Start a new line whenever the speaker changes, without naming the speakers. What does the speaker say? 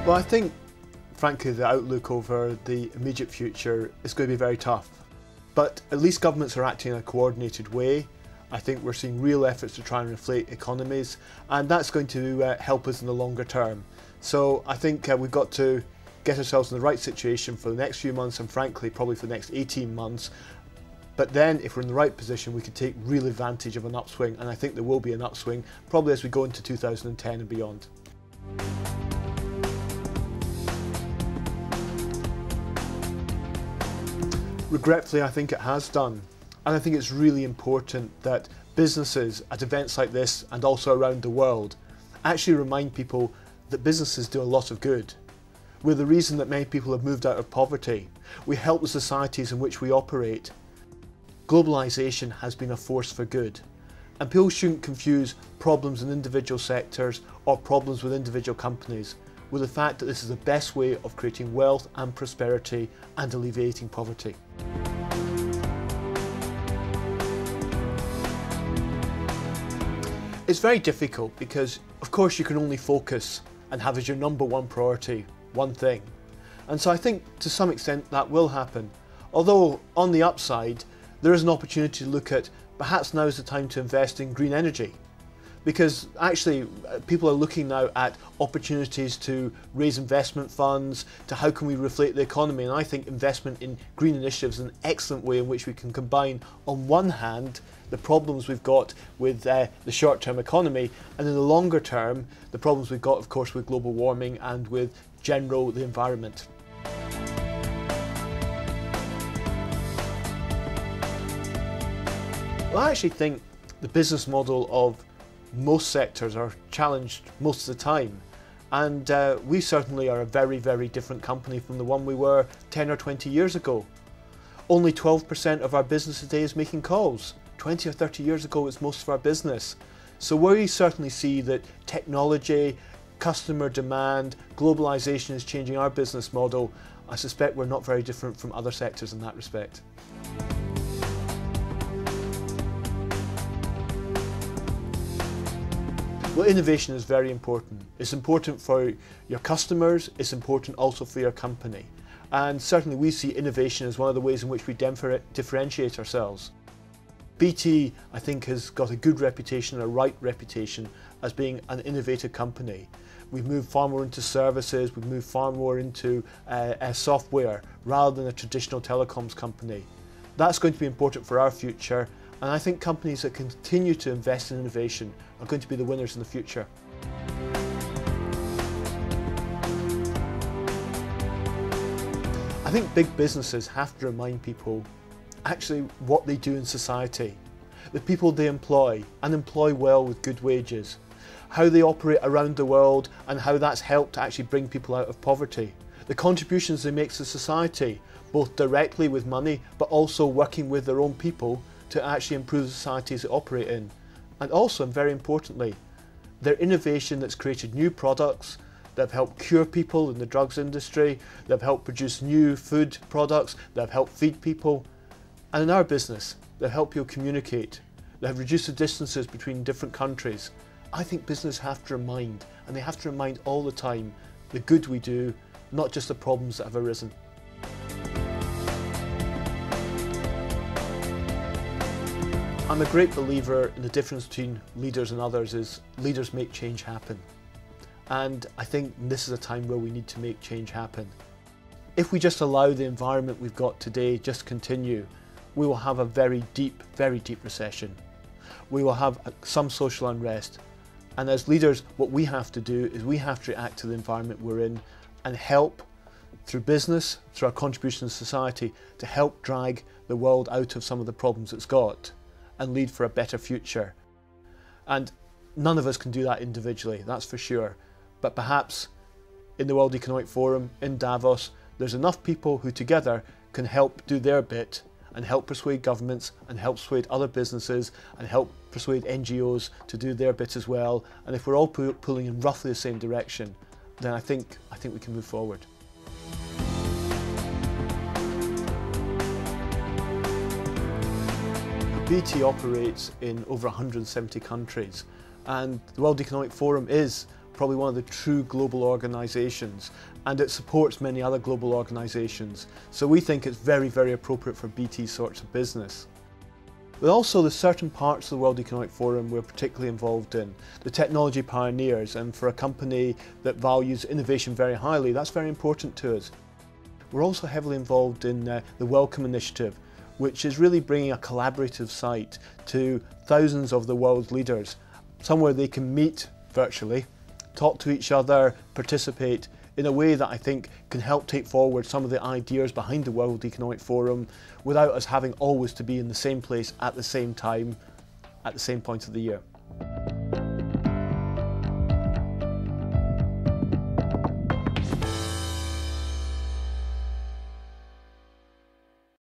Well, I think, frankly, the outlook over the immediate future is going to be very tough. But at least governments are acting in a coordinated way. I think we're seeing real efforts to try and inflate economies, and that's going to help us in the longer term. So I think we've got to get ourselves in the right situation for the next few months, and frankly, probably for the next 18 months. But then, if we're in the right position, we can take real advantage of an upswing, and I think there will be an upswing, probably as we go into 2010 and beyond. Regretfully, I think it has done. And I think it's really important that businesses at events like this and also around the world actually remind people that businesses do a lot of good. We're the reason that many people have moved out of poverty. We help the societies in which we operate. Globalisation has been a force for good. And people shouldn't confuse problems in individual sectors or problems with individual companies with the fact that this is the best way of creating wealth and prosperity and alleviating poverty. It's very difficult because, of course, you can only focus and have as your number one priority one thing. And so I think to some extent that will happen. Although on the upside, there is an opportunity to look at perhaps now is the time to invest in green energy. Because actually people are looking now at opportunities to raise investment funds, to how can we reflate the economy, and I think investment in green initiatives is an excellent way in which we can combine on one hand the problems we've got with the short-term economy, and in the longer term the problems we've got of course with global warming and with the environment. Well, I actually think the business model of most sectors are challenged most of the time, and we certainly are a very, very different company from the one we were 10 or 20 years ago. Only 12% of our business today is making calls. 20 or 30 years ago it's most of our business. So we certainly see that technology, customer demand, globalisation is changing our business model. I suspect we're not very different from other sectors in that respect. Well, innovation is very important. It's important for your customers, it's important also for your company. And certainly we see innovation as one of the ways in which we differentiate ourselves. BT, I think, has got a good reputation, a right reputation, as being an innovative company. We've moved far more into services, we've moved far more into software rather than a traditional telecoms company. That's going to be important for our future, and I think companies that continue to invest in innovation are going to be the winners in the future. I think big businesses have to remind people actually what they do in society, the people they employ and employ well with good wages, how they operate around the world and how that's helped to actually bring people out of poverty, the contributions they make to society, both directly with money but also working with their own people to actually improve the societies they operate in. And also, and very importantly, their innovation that's created new products that have helped cure people in the drugs industry, that have helped produce new food products, that have helped feed people. And in our business, that help you communicate, that have reduced the distances between different countries. I think business have to remind, and they have to remind all the time, the good we do, not just the problems that have arisen. I'm a great believer in the difference between leaders and others is leaders make change happen. And I think this is a time where we need to make change happen. If we just allow the environment we've got today just continue, we will have a very deep recession. We will have some social unrest. And as leaders, what we have to do is we have to react to the environment we're in and help through business, through our contribution to society, to help drag the world out of some of the problems it's got and lead for a better future. And none of us can do that individually, that's for sure. But perhaps in the World Economic Forum, in Davos, there's enough people who together can help do their bit and help persuade governments and help persuade other businesses and help persuade NGOs to do their bit as well. And if we're all pulling in roughly the same direction, then I think we can move forward. BT operates in over 170 countries, and the World Economic Forum is probably one of the true global organisations, and it supports many other global organisations. So we think it's very, very appropriate for BT sorts of business. But also there's certain parts of the World Economic Forum we're particularly involved in. The technology pioneers, and for a company that values innovation very highly, that's very important to us. We're also heavily involved in the Welcome Initiative, which is really bringing a collaborative site to thousands of the world's leaders, somewhere they can meet virtually, talk to each other, participate in a way that I think can help take forward some of the ideas behind the World Economic Forum without us having always to be in the same place at the same time, at the same point of the year.